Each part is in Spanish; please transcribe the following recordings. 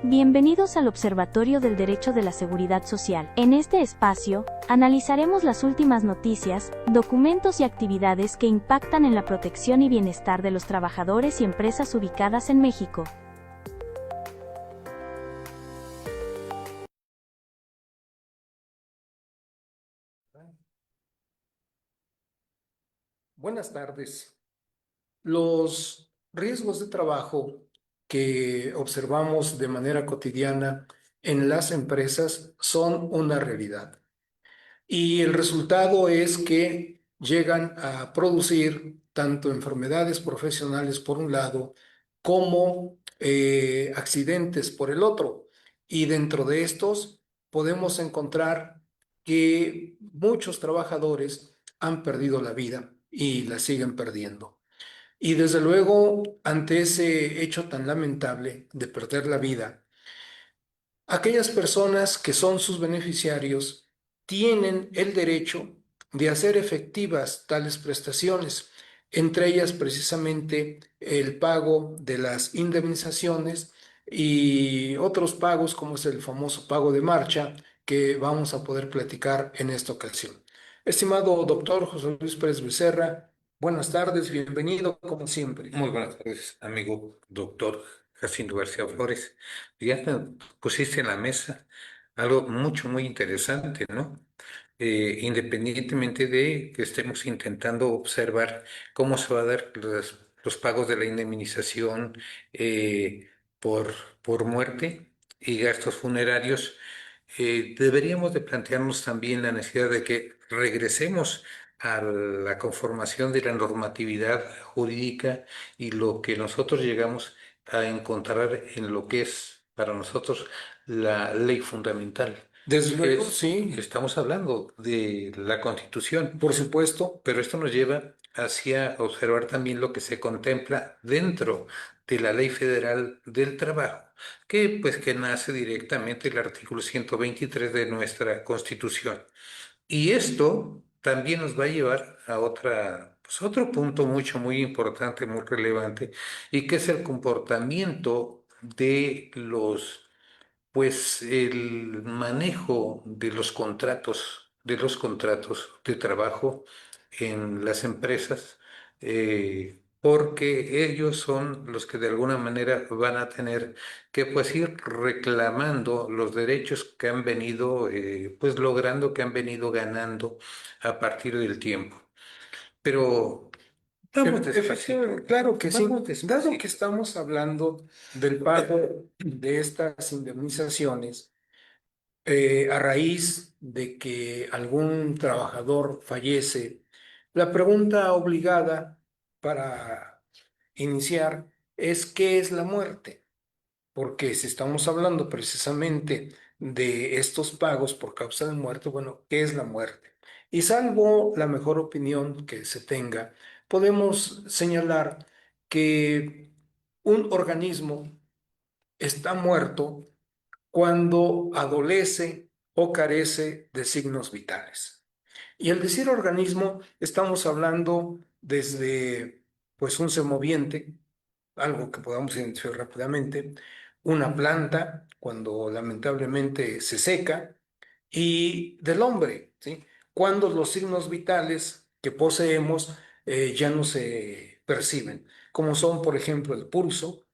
Bienvenidos al Observatorio del Derecho de la Seguridad Social. En este espacio, analizaremos las últimas noticias, documentos y actividades que impactan en la protección y bienestar de los trabajadores y empresas ubicadas en México. Buenas tardes. Los riesgos de trabajo que observamos de manera cotidiana en las empresas son una realidad. Y el resultado es que llegan a producir tanto enfermedades profesionales por un lado como accidentes por el otro. Y dentro de estos podemos encontrar que muchos trabajadores han perdido la vida y la siguen perdiendo. Y desde luego, ante ese hecho tan lamentable de perder la vida, aquellas personas que son sus beneficiarios tienen el derecho de hacer efectivas tales prestaciones, entre ellas precisamente el pago de las indemnizaciones y otros pagos como es el famoso pago de marcha que vamos a poder platicar en esta ocasión. Estimado doctor José Luis Pérez Becerra, buenas tardes, bienvenido como siempre. Muy buenas tardes, amigo doctor Jacinto García Flores. Ya me pusiste en la mesa algo muy interesante, ¿no? Independientemente de que estemos intentando observar cómo se va a dar los pagos de la indemnización eh, por, por muerte y gastos funerarios, deberíamos de plantearnos también la necesidad de que regresemos a la conformación de la normatividad jurídica y lo que nosotros llegamos a encontrar en lo que es para nosotros la ley fundamental. Desde luego, sí, Estamos hablando de la Constitución, por supuesto. pero esto nos lleva hacia observar también lo que se contempla dentro de la Ley Federal del Trabajo, que nace directamente del artículo 123 de nuestra Constitución. Y esto también nos va a llevar a otro punto muy importante, muy relevante, y que es el comportamiento de el manejo de los contratos de trabajo en las empresas, porque ellos son los que de alguna manera van a tener que ir reclamando los derechos que han venido logrando, que han venido ganando a partir del tiempo. Pero vamos despacito, Efectivamente, claro que sí. vamos Dado despacito. que estamos hablando del pago de estas indemnizaciones, a raíz de que algún trabajador fallece, la pregunta obligada para iniciar es ¿qué es la muerte? Porque si estamos hablando precisamente de estos pagos por causa de muerte, bueno, ¿qué es la muerte? Y salvo la mejor opinión que se tenga, podemos señalar que un organismo está muerto cuando adolece o carece de signos vitales. Y al decir organismo, estamos hablando desde pues un semoviente, algo que podamos identificar rápidamente, una planta cuando lamentablemente se seca y del hombre, ¿sí? Cuando los signos vitales que poseemos ya no se perciben, como son, por ejemplo, el pulso,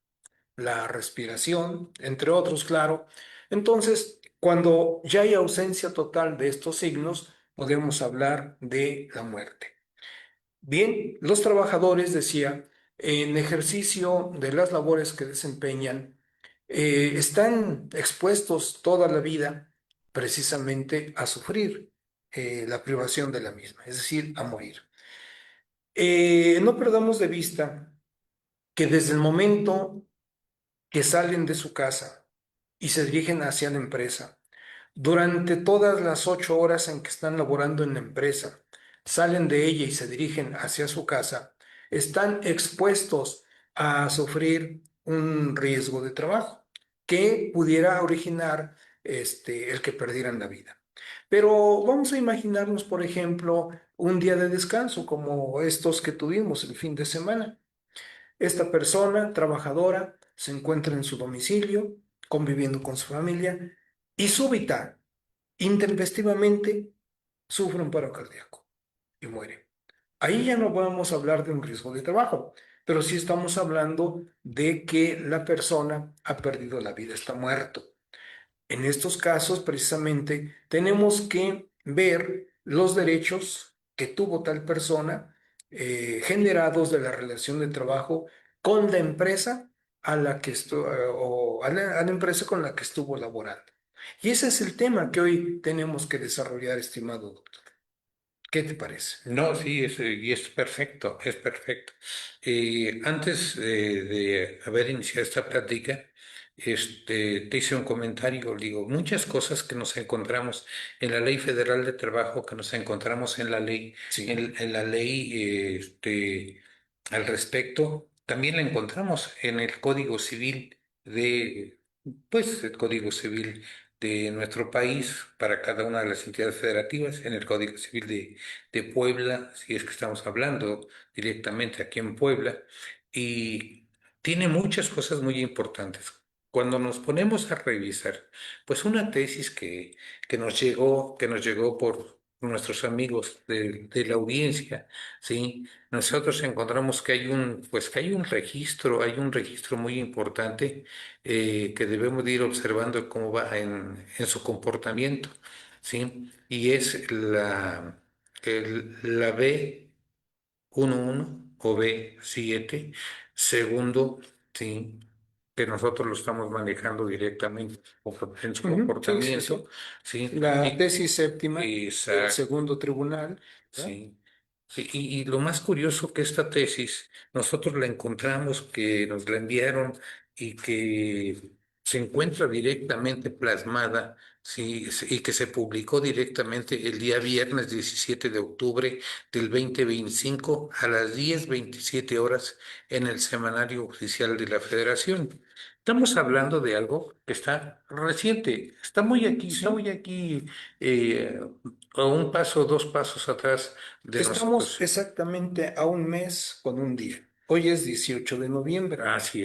la respiración, entre otros, claro. Entonces, cuando ya hay ausencia total de estos signos, podemos hablar de la muerte. Bien, los trabajadores, decía, en ejercicio de las labores que desempeñan, están expuestos toda la vida precisamente a sufrir la privación de la misma, es decir, a morir. No perdamos de vista que desde el momento que salen de su casa y se dirigen hacia la empresa, durante todas las 8 horas en que están laborando en la empresa, salen de ella y se dirigen hacia su casa, están expuestos a sufrir un riesgo de trabajo que pudiera originar el que perdieran la vida. Pero vamos a imaginarnos, por ejemplo, un día de descanso como estos que tuvimos el fin de semana. Esta persona trabajadora se encuentra en su domicilio conviviendo con su familia y súbita, intempestivamente, sufre un paro cardíaco y muere. Ahí ya no vamos a hablar de un riesgo de trabajo, pero sí estamos hablando de que la persona ha perdido la vida, está muerto. En estos casos, precisamente, tenemos que ver los derechos que tuvo tal persona generados de la relación de trabajo con la empresa a la que o a la empresa con la que estuvo laborando. Y ese es el tema que hoy tenemos que desarrollar, estimado doctor. ¿Qué te parece? No, sí, y es perfecto, es perfecto. Antes de haber iniciado esta plática, te hice un comentario, digo, muchas cosas que nos encontramos en la Ley Federal de Trabajo, que nos encontramos en la ley, Sí. en la ley, al respecto, también la encontramos en el Código Civil pues, el Código Civil de nuestro país para cada una de las entidades federativas, en el Código Civil de Puebla, si es que estamos hablando directamente aquí en Puebla, y tiene muchas cosas muy importantes. Cuando nos ponemos a revisar, pues una tesis que nos llegó por nuestros amigos de la audiencia, ¿sí? Nosotros encontramos que pues que hay un registro muy importante que debemos de ir observando cómo va en su comportamiento, ¿sí? Y es la B11 o B7 segundo, ¿sí? Que nosotros lo estamos manejando directamente en su Ujú, sí, sí, comportamiento, sí. ¿sí? La Y, tesis séptima del esa- segundo tribunal, ¿verdad? Sí, sí, y lo más curioso que esta tesis, nosotros la encontramos, que nos la enviaron y que se encuentra directamente plasmada, sí, y que se publicó directamente el día viernes 17 de octubre del 2025 a las 10:27 horas en el Semanario Oficial de la Federación. Estamos hablando de algo que está reciente, está Sí. muy aquí, eh, a un paso, dos pasos atrás de Estamos nosotros. exactamente a un mes con un día. Hoy es 18 de noviembre Así y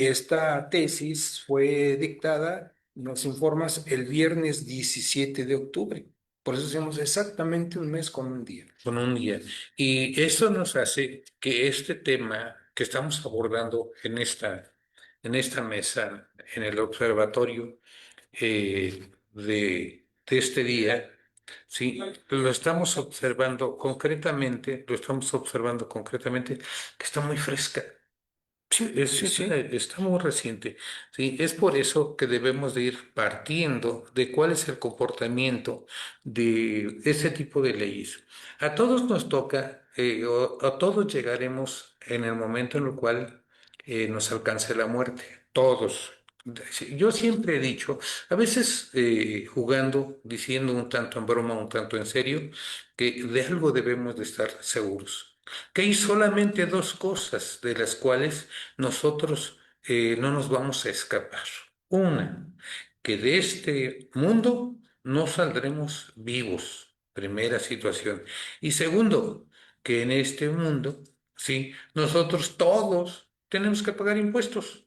es. esta tesis fue dictada, nos informas, el viernes 17 de octubre. Por eso decimos exactamente un mes con un día. Con un día. Y eso nos hace que este tema que estamos abordando en esta mesa, en el observatorio de este día, sí, lo estamos observando concretamente, que está muy fresca. Sí, Sí, sí. está muy reciente. Sí, es por eso que debemos de ir partiendo de cuál es el comportamiento de ese tipo de leyes. A todos nos toca, o a todos llegaremos en el momento en el cual nos alcance la muerte. Todos. Sí, yo siempre he dicho, a veces jugando, diciendo un tanto en broma, un tanto en serio, que de algo debemos de estar seguros, que hay solamente dos cosas de las cuales nosotros no nos vamos a escapar. Una, que de este mundo no saldremos vivos, primera situación. Y segundo, que en este mundo, sí, nosotros todos tenemos que pagar impuestos.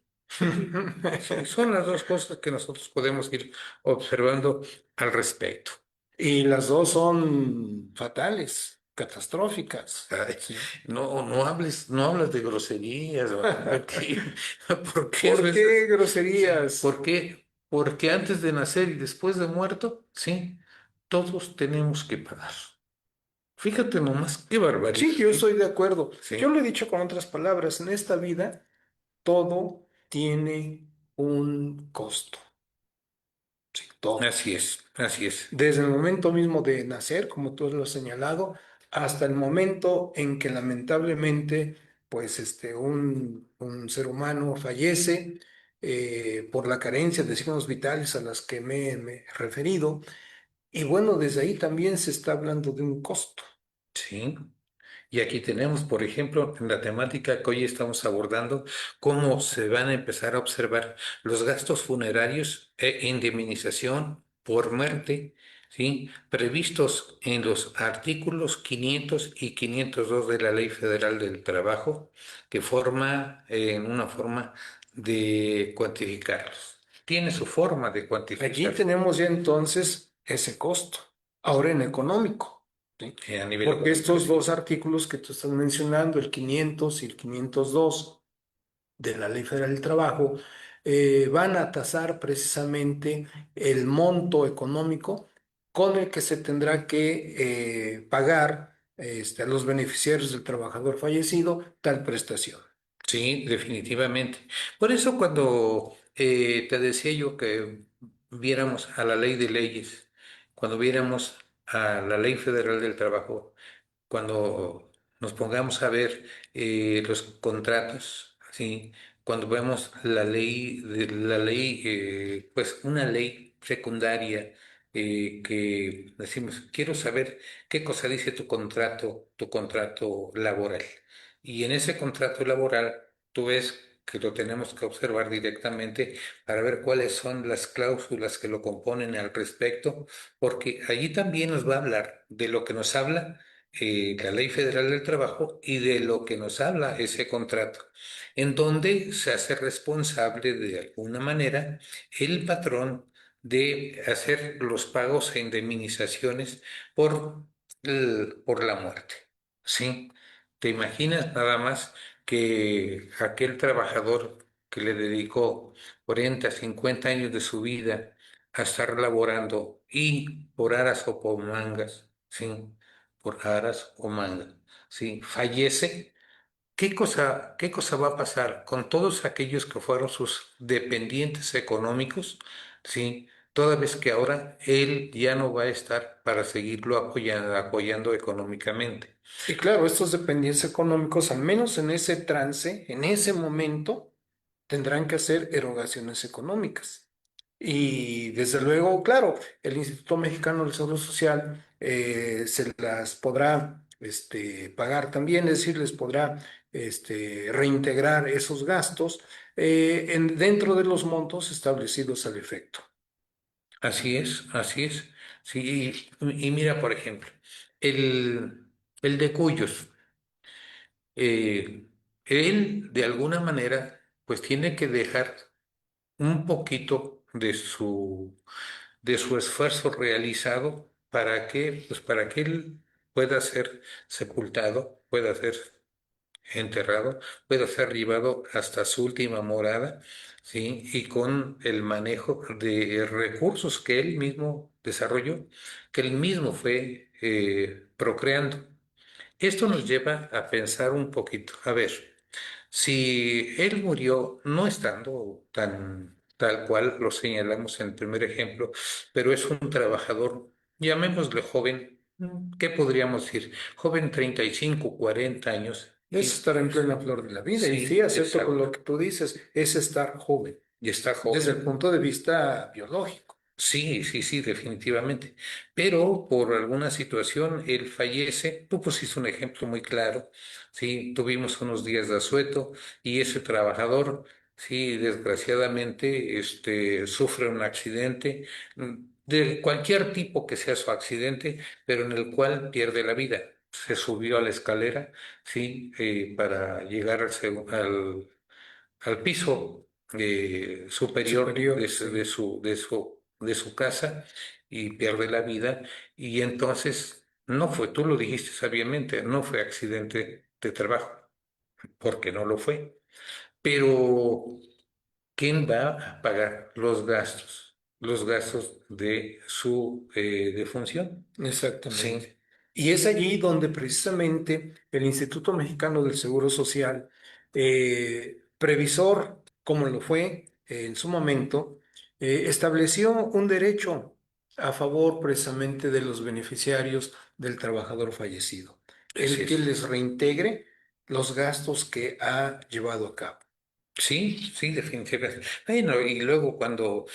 Sí, son las dos cosas que nosotros podemos ir observando al respecto. Y las dos son fatales, catastróficas. Ay, Sí. no hablas de groserías, aquí, porque eso ¿Por es, qué sí, groserías? ¿por qué? Porque antes de nacer y después de muerto, sí, todos tenemos que pagar. Fíjate nomás, qué barbaridad, Sí, yo estoy de acuerdo. Yo sí, lo he dicho con otras palabras, en esta vida todo tiene un costo. Sí, todo. así es, Desde el momento mismo de nacer, como tú lo has señalado, hasta el momento en que lamentablemente, pues, un ser humano fallece por la carencia de signos vitales a las que me he referido. Y bueno, desde ahí también se está hablando de un costo. sí. Y aquí tenemos, por ejemplo, en la temática que hoy estamos abordando, cómo se van a empezar a observar los gastos funerarios e indemnización por muerte, ¿sí? Previstos en los artículos 500 y 502 de la Ley Federal del Trabajo, que forma en una forma de cuantificarlos. tiene su forma de Allí cuantificar tenemos ya entonces ese costo, ahora en económico, ¿sí? a nivel Porque económico, estos sí. dos artículos que tú estás mencionando, el 500 y el 502 de la Ley Federal del Trabajo, van a tasar precisamente el monto económico con el que se tendrá que pagar a los beneficiarios del trabajador fallecido tal prestación. Sí, definitivamente. Por eso cuando te decía yo que viéramos a la ley de leyes, cuando viéramos a la ley federal del trabajo, cuando nos pongamos a ver los contratos, ¿sí? Cuando vemos la ley, pues una ley secundaria que decimos, quiero saber qué cosa dice tu contrato laboral. Y en ese contrato laboral, tú ves que lo tenemos que observar directamente para ver cuáles son las cláusulas que lo componen al respecto, porque allí también nos va a hablar de lo que nos habla la Ley Federal del Trabajo y de lo que nos habla ese contrato, en donde se hace responsable de alguna manera el patrón de hacer los pagos e indemnizaciones por, por la muerte. ¿Sí? ¿Te imaginas nada más que aquel trabajador que le dedicó 40, 50 años de su vida a estar laborando y por aras o por mangas, ¿sí? Por aras o mangas, ¿sí? Fallece? Qué cosa va a pasar con todos aquellos que fueron sus dependientes económicos? ¿Sí? Toda vez que ahora él ya no va a estar para seguirlo apoyando económicamente. Y claro, estos dependientes económicos, al menos en ese trance, en ese momento, tendrán que hacer erogaciones económicas. Y desde luego, claro, el Instituto Mexicano del Seguro Social se las podrá pagar también, es decir, les podrá reintegrar esos gastos dentro de los montos establecidos al efecto. Así es, así es. Sí, y mira, por ejemplo, el, el de Cuyos, él de alguna manera, pues tiene que dejar un poquito de su esfuerzo realizado para que él pueda ser sepultado, pueda ser enterrado, pueda ser llevado hasta su última morada, ¿sí? Y con el manejo de recursos que él mismo desarrolló, que él mismo fue procreando. Esto nos lleva a pensar un poquito. A ver, si él murió no estando tal cual lo señalamos en el primer ejemplo, pero es un trabajador, llamémosle joven, ¿qué podríamos decir? Joven 35, 40 años, Es estar en plena flor de la vida. Y sí, sí, acepto con lo exacto, que tú dices, es estar joven, y está desde el joven. punto de vista biológico. Sí, sí, sí, definitivamente. Pero por alguna situación él fallece. Tú pusiste un ejemplo muy claro. Sí, tuvimos unos días de asueto y ese trabajador, sí, desgraciadamente, sufre un accidente de cualquier tipo que sea su accidente, pero en el cual pierde la vida. Se subió a la escalera, sí, para llegar al piso superior Superior, sí. de su casa y pierde la vida. Y entonces no fue, tú lo dijiste sabiamente, no fue accidente de trabajo, porque no lo fue. Pero, ¿quién va a pagar los gastos? Los gastos de su defunción. Sí, Exactamente. Y es allí donde precisamente el Instituto Mexicano del Seguro Social, previsor, como lo fue en su momento, estableció un derecho a favor precisamente de los beneficiarios del trabajador fallecido, así el que es. les reintegre los gastos que ha llevado a cabo. Sí, sí, definitivamente. Bueno, y luego cuando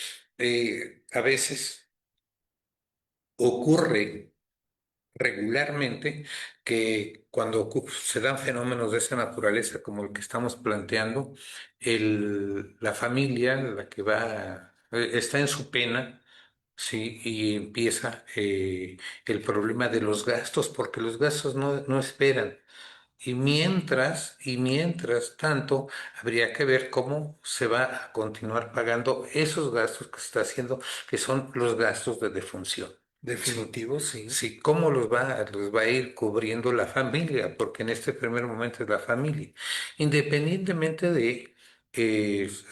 a veces ocurre regularmente que cuando se dan fenómenos de esa naturaleza como el que estamos planteando, la familia, la que va, está en su pena, sí, y empieza el problema de los gastos, porque los gastos no esperan. Y mientras tanto, habría que ver cómo se va a continuar pagando esos gastos que se está haciendo, que son los gastos de defunción. Sí, Definitivo, sí. sí, cómo los va a ir cubriendo la familia, porque en este primer momento es la familia. Independientemente de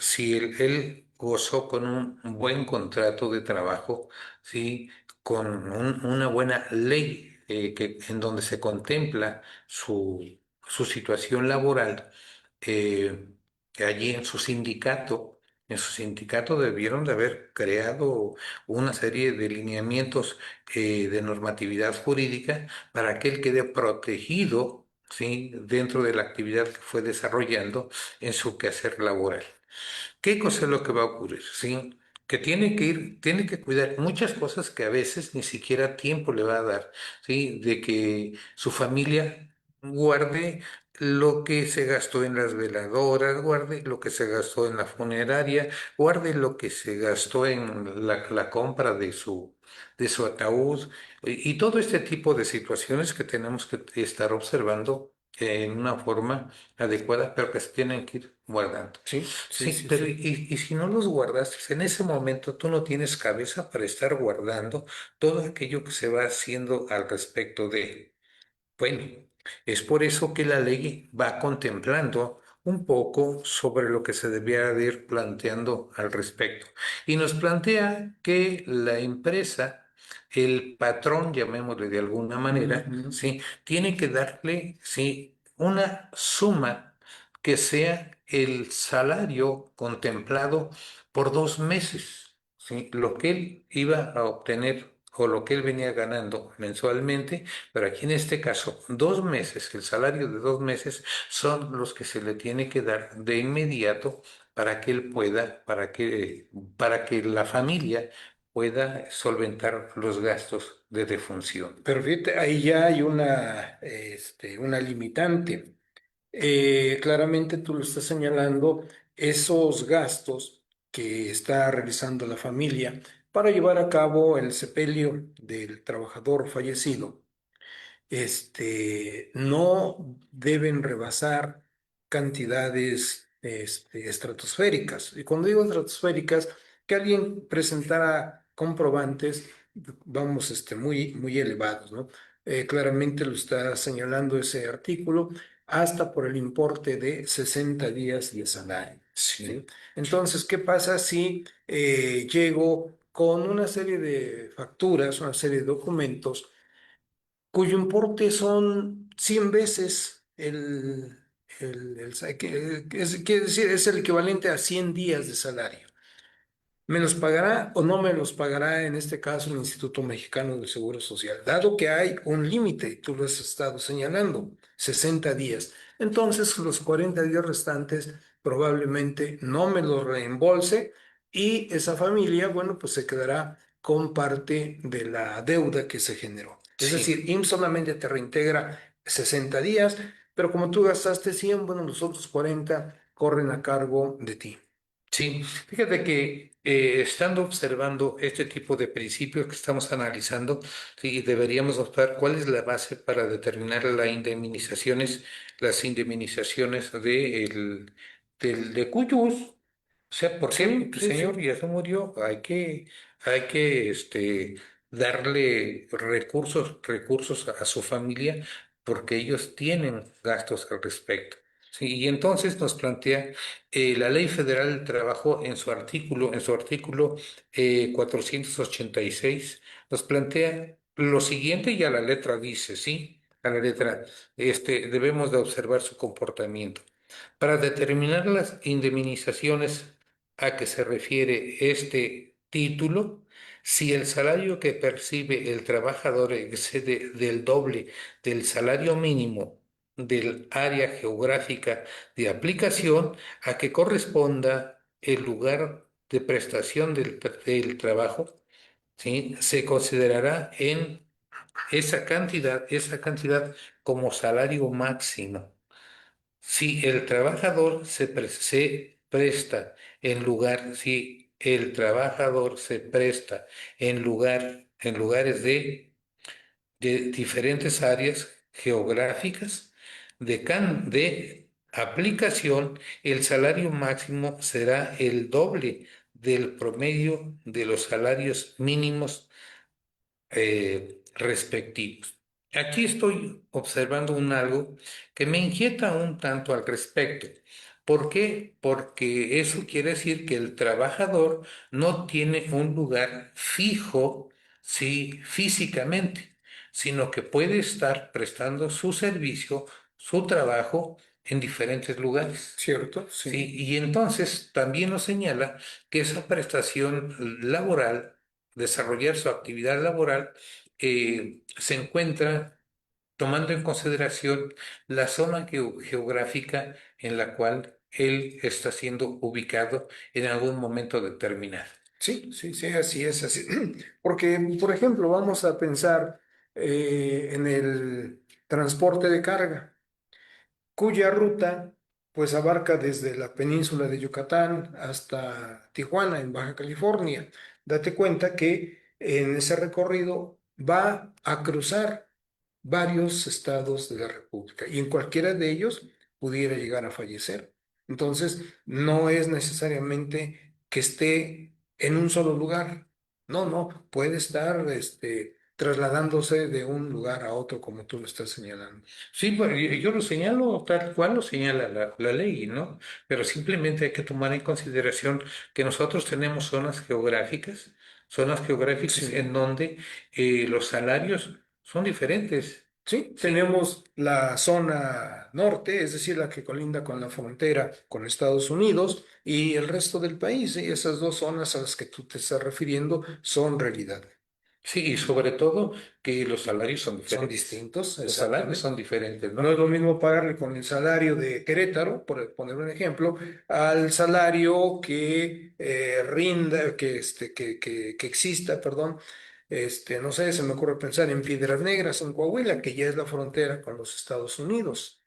si él gozó con un buen contrato de trabajo, sí, con una buena ley en donde se contempla su situación laboral, eh, que allí en su sindicato debieron de haber creado una serie de lineamientos de normatividad jurídica para que él quede protegido, ¿sí? Dentro de la actividad que fue desarrollando en su quehacer laboral. ¿Qué cosa es lo que va a ocurrir? ¿Sí? Que tiene que cuidar muchas cosas que a veces ni siquiera tiempo le va a dar, ¿sí? De que su familia guarde lo que se gastó en las veladoras, guarde lo que se gastó en la funeraria, guarde lo que se gastó en la compra de su ataúd y todo este tipo de situaciones que tenemos que estar observando en una forma adecuada, pero que se tienen que ir guardando. Sí, sí, Sí, sí, pero sí. y si no los guardaste, en ese momento tú no tienes cabeza para estar guardando todo aquello que se va haciendo al respecto de. Bueno, es por eso que la ley va contemplando un poco sobre lo que se debía de ir planteando al respecto. Y nos plantea que la empresa, el patrón, llamémosle de alguna manera, Ujú. ¿sí? Tiene que darle, ¿sí? Una suma que sea el salario contemplado por 2 meses, ¿sí? Lo que él iba a obtener o lo que él venía ganando mensualmente, pero aquí en este caso, 2 meses, el salario de 2 meses son los que se le tiene que dar de inmediato para que él pueda, para que la familia pueda solventar los gastos de defunción. Pero fíjate, ahí ya hay una limitante. Claramente tú lo estás señalando, esos gastos que está realizando la familia para llevar a cabo el sepelio del trabajador fallecido, no deben rebasar cantidades, estratosféricas. Y cuando digo estratosféricas, que alguien presentara comprobantes, vamos, muy, muy elevados, ¿no? Claramente lo está señalando ese artículo, hasta por el importe de 60 días de salario, ¿sí? Sí, Entonces, ¿qué pasa si llego con una serie de facturas, una serie de documentos, cuyo importe son 100 veces quiere decir, es el equivalente a 100 días de salario? ¿Me los pagará o no me los pagará en este caso el Instituto Mexicano del Seguro Social? Dado que hay un límite, y tú lo has estado señalando, 60 días. Entonces, los 40 días restantes probablemente no me los reembolse y esa familia, bueno, pues se quedará con parte de la deuda que se generó. Es sí. decir, IMSS solamente te reintegra 60 días, pero como tú gastaste 100, bueno, los otros 40 corren a cargo de ti. Sí, fíjate que estando observando este tipo de principios que estamos analizando, sí, deberíamos optar cuál es la base para determinar las indemnizaciones de Cuyus. O sea, ¿por qué? Sí, Porque el sí, señor sí. ya se murió. Hay que darle recursos a su familia porque ellos tienen gastos al respecto. Sí, y entonces nos plantea la Ley Federal del Trabajo en su artículo 486, nos plantea lo siguiente y a la letra dice, ¿sí? A la letra, debemos de observar su comportamiento. Para determinar las indemnizaciones a que se refiere este título, si el salario que percibe el trabajador excede del doble del salario mínimo del área geográfica de aplicación a que corresponda el lugar de prestación del trabajo, ¿sí? Se considerará en esa cantidad como salario máximo. Si el trabajador se presta en lugares de diferentes áreas geográficas, de aplicación, el salario máximo será el doble del promedio de los salarios mínimos respectivos. Aquí estoy observando algo que me inquieta un tanto al respecto. ¿Por qué? Porque eso quiere decir que el trabajador no tiene un lugar fijo, sí, físicamente, sino que puede estar prestando su servicio, su trabajo en diferentes lugares. ¿Cierto? Sí, Sí. y entonces también nos señala que esa prestación laboral, desarrollar su actividad laboral, se encuentra tomando en consideración la zona geográfica en la cual él está siendo ubicado en algún momento determinado. Sí, sí, sí, así es, así. Porque, por ejemplo, vamos a pensar en el transporte de carga, cuya ruta pues abarca desde la península de Yucatán hasta Tijuana, en Baja California. Date cuenta que en ese recorrido va a cruzar varios estados de la República y en cualquiera de ellos pudiera llegar a fallecer. Entonces, no es necesariamente que esté en un solo lugar. No, no, puede estar trasladándose de un lugar a otro, como tú lo estás señalando. Sí, pues, yo lo señalo tal cual lo señala la ley, ¿no? Pero simplemente hay que tomar en consideración que nosotros tenemos zonas geográficas Sí. en donde los salarios son diferentes. Sí, Sí, tenemos la zona norte, es decir, la que colinda con la frontera con Estados Unidos y el resto del país. Y esas dos zonas a las que tú te estás refiriendo son realidad. sí, y sobre todo que los salarios son Son diferentes. distintos, Los salarios exactamente. son diferentes, No es ¿no? lo mismo pagarle con el salario de Querétaro, por poner un ejemplo, al salario que rinda, que exista, perdón. No sé, se me ocurre pensar en Piedras Negras, en Coahuila, que ya es la frontera con los Estados Unidos.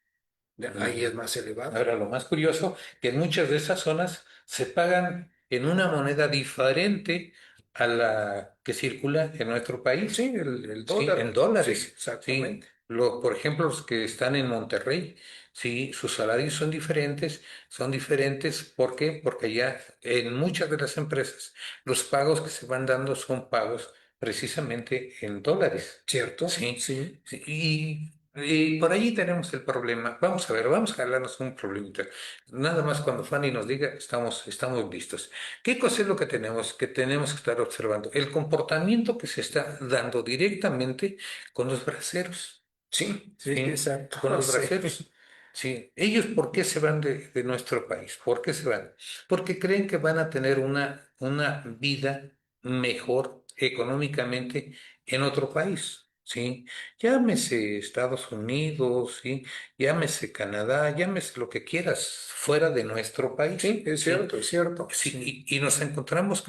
Ahí es más elevado. Ahora, lo más curioso, que en muchas de esas zonas se pagan en una moneda diferente a la que circula en nuestro Sí, país, el sí, en dólar. Sí, dólares, sí. exactamente. Por ejemplo, los que están en Monterrey, sí, sus salarios son diferentes, ¿por qué? Porque allá en muchas de las empresas los pagos que se van dando son pagos precisamente en dólares, ¿Cierto? sí. Sí. Sí, y por allí tenemos el problema. Vamos a ver, vamos a hablarnos un problemita. Nada más cuando Fanny nos diga, estamos listos. ¿Qué cosa es lo que tenemos? Que tenemos que estar observando. El comportamiento que se está dando directamente con los braceros. Sí, sí, ¿Sí? Con exacto. los Sí. braceros. Sí. ¿Ellos por qué se van de nuestro país? ¿Por qué se van? Porque creen que van a tener una vida mejor económicamente en otro país. ¿Sí? Llámese Estados Unidos, ¿sí? Llámese Canadá, llámese lo que quieras, fuera de nuestro país. Sí, es ¿Sí? cierto, es cierto. Sí, Sí. y nos encontramos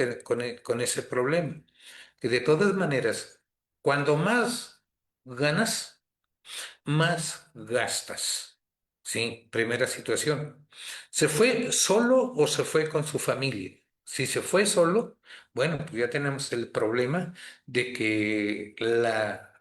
con ese problema. Que de todas maneras, cuando más ganas, más gastas. Sí, primera situación. ¿Se fue solo o se fue con su familia? Si se fue solo, bueno, pues ya tenemos el problema de que la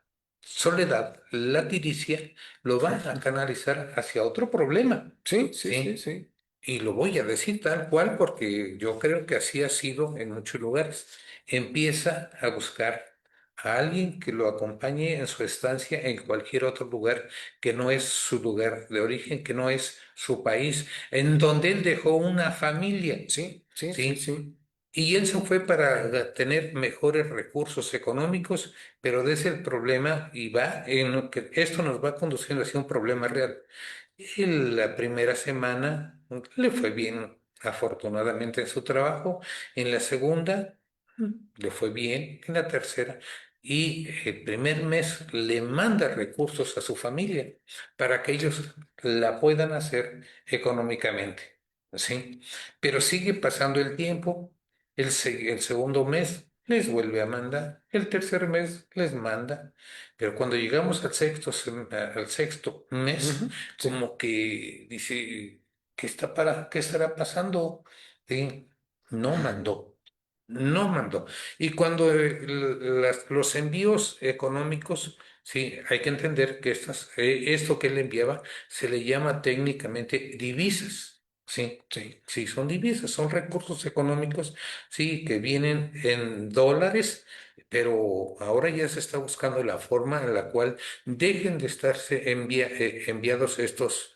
soledad, la tiricia, lo va a canalizar hacia otro problema. Sí, sí, sí, ¿Sí? sí. Y lo voy a decir tal cual porque yo creo que así ha sido en muchos lugares. Empieza a buscar a alguien que lo acompañe en su estancia en cualquier otro lugar que no es su lugar de origen, que no es su país, en donde él dejó una familia, Sí, sí, sí, ¿sí? sí. Y él se fue para tener mejores recursos económicos, pero de ese el problema y va en lo que esto nos va conduciendo hacia un problema real. Y la primera semana le fue bien, afortunadamente, en su trabajo. En la segunda le fue bien. En la tercera. Y el primer mes le manda recursos a su familia para que ellos la puedan hacer económicamente. ¿Sí? Pero sigue pasando el tiempo. El segundo mes les vuelve a mandar. El tercer mes les manda. Pero cuando llegamos al sexto mes, Ujú, sí. como que dice, ¿qué estará pasando? Sí, no mandó, no mandó. Y cuando los envíos económicos Sí, hay que entender que esto que él enviaba se le llama técnicamente divisas. Sí, Sí, sí, son divisas, son recursos económicos, sí, que vienen en dólares, pero ahora ya se está buscando la forma en la cual dejen de estarse enviados estos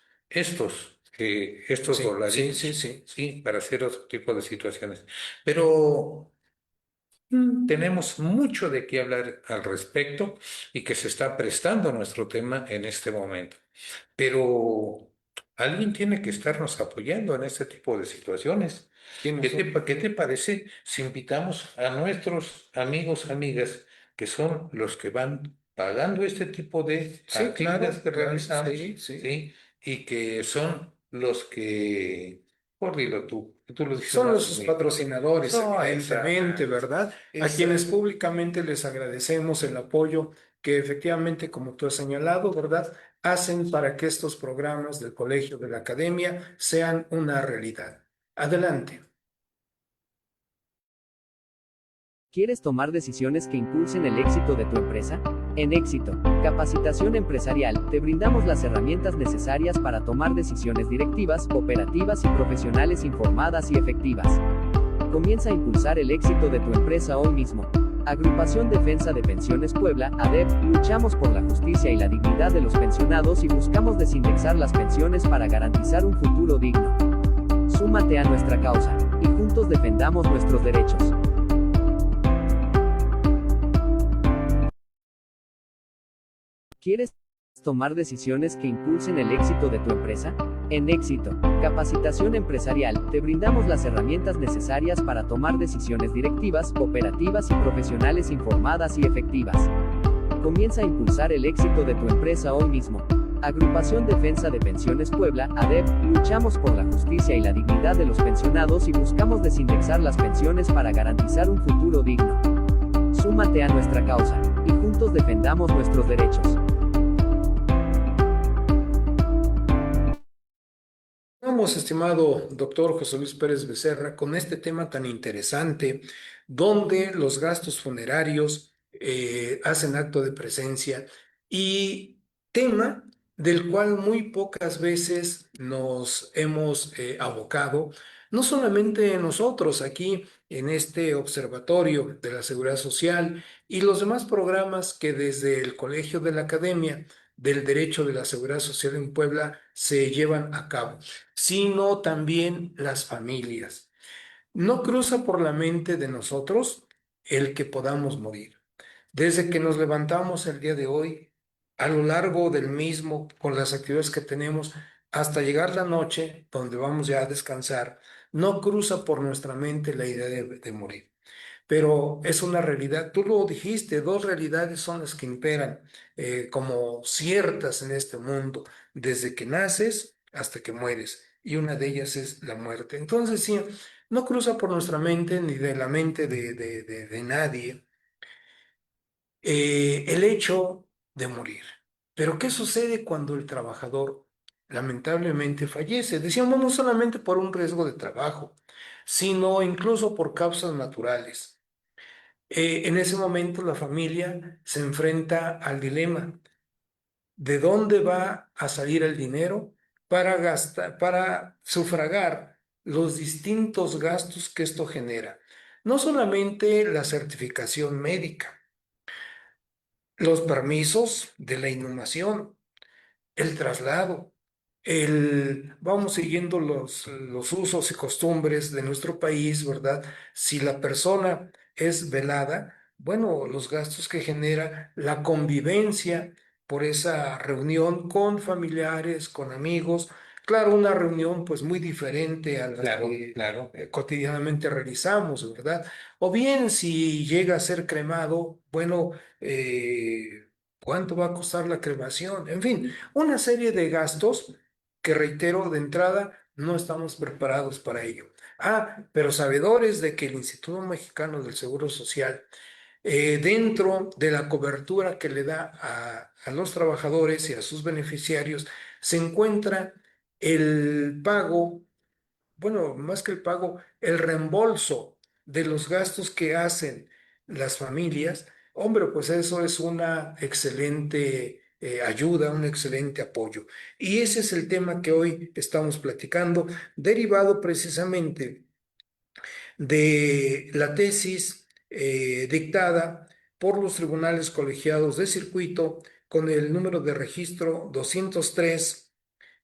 sí, sí, sí, dolaritos, sí. sí, para hacer otro tipo de situaciones. Pero tenemos mucho de qué hablar al respecto y que se está prestando nuestro tema en este momento. Pero alguien tiene que estarnos apoyando en este tipo de situaciones. ¿Quiénes son? ¿Qué te parece si invitamos a nuestros amigos, amigas, que son los que van pagando este tipo de Sí, actividades claro, que claro, realizamos, sí, sí. ¿sí? Y que son los que, por dilo tú lo dices Son más los bonito. patrocinadores, No, evidentemente, exactamente. ¿verdad? A quienes Exacto. públicamente les agradecemos el apoyo que efectivamente, como tú has señalado, ¿verdad? Hacen para que estos programas del colegio, de la academia, sean una realidad. Adelante. ¿Quieres tomar decisiones que impulsen el éxito de tu empresa? En Éxito, Capacitación Empresarial, te brindamos las herramientas necesarias para tomar decisiones directivas, operativas y profesionales informadas y efectivas. Comienza a impulsar el éxito de tu empresa hoy mismo. Agrupación Defensa de Pensiones Puebla, ADEP, luchamos por la justicia y la dignidad de los pensionados y buscamos desindexar las pensiones para garantizar un futuro digno. Súmate a nuestra causa, y juntos defendamos nuestros derechos. ¿Quieres tomar decisiones que impulsen el éxito de tu empresa? En Éxito, Capacitación Empresarial, te brindamos las herramientas necesarias para tomar decisiones directivas, operativas y profesionales informadas y efectivas. Comienza a impulsar el éxito de tu empresa hoy mismo. Agrupación Defensa de Pensiones Puebla, ADEP, luchamos por la justicia y la dignidad de los pensionados y buscamos desindexar las pensiones para garantizar un futuro digno. Súmate a nuestra causa, y juntos defendamos nuestros derechos. Vamos, estimado doctor José Luis Pérez Becerra, con este tema tan interesante, donde los gastos funerarios hacen acto de presencia y tema del cual muy pocas veces nos hemos abocado, no solamente nosotros aquí en este Observatorio de la Seguridad Social y los demás programas que desde el Colegio de la Academia del Derecho de la Seguridad Social en Puebla se llevan a cabo, sino también las familias. No cruza por la mente de nosotros el que podamos morir. Desde que nos levantamos el día de hoy, a lo largo del mismo, con las actividades que tenemos, hasta llegar la noche, donde vamos ya a descansar, no cruza por nuestra mente la idea de morir, pero es una realidad. Tú lo dijiste, dos realidades son las que imperan como ciertas en este mundo, desde que naces hasta que mueres, y una de ellas es la muerte. Entonces, sí, no cruza por nuestra mente ni de la mente de nadie el hecho de morir. Pero ¿qué sucede cuando el trabajador lamentablemente fallece? Decíamos no solamente por un riesgo de trabajo, sino incluso por causas naturales. En ese momento la familia se enfrenta al dilema de dónde va a salir el dinero para gastar, para sufragar los distintos gastos que esto genera. No solamente la certificación médica, los permisos de la inhumación, el traslado, vamos siguiendo los usos y costumbres de nuestro país, ¿verdad? Si la persona es velada, bueno, los gastos que genera la convivencia por esa reunión con familiares, con amigos. Claro, una reunión pues muy diferente a la Claro, que claro. cotidianamente realizamos, ¿verdad? O bien si llega a ser cremado, bueno, ¿cuánto va a costar la cremación? En fin, una serie de gastos que reitero de entrada, no estamos preparados para ello. Ah, pero sabedores de que el Instituto Mexicano del Seguro Social, dentro de la cobertura que le da a los trabajadores y a sus beneficiarios, se encuentra el pago, bueno, más que el pago, el reembolso de los gastos que hacen las familias Hombre, pues eso es una excelente ayuda, un excelente apoyo. Y ese es el tema que hoy estamos platicando, derivado precisamente de la tesis dictada por los tribunales colegiados de circuito con el número de registro 203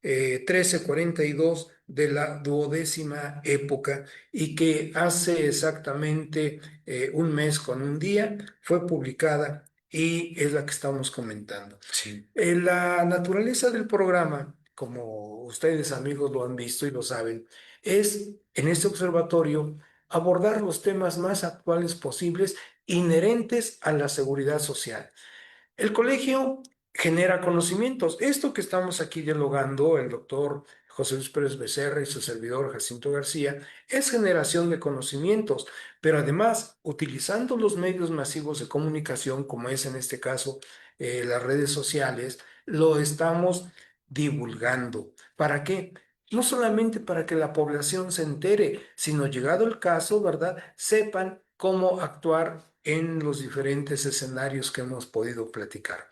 1342 de la duodécima época y que hace exactamente un mes con un día fue publicada y es la que estamos comentando. Sí. La naturaleza del programa, como ustedes amigos lo han visto y lo saben, es en este observatorio abordar los temas más actuales posibles inherentes a la seguridad social. El colegio genera conocimientos. Esto que estamos aquí dialogando, el doctor José Luis Pérez Becerra y su servidor Jacinto García, es generación de conocimientos, pero además utilizando los medios masivos de comunicación, como es en este caso las redes sociales, lo estamos divulgando. ¿Para qué? No solamente para que la población se entere, sino llegado el caso, ¿verdad? Sepan cómo actuar en los diferentes escenarios que hemos podido platicar.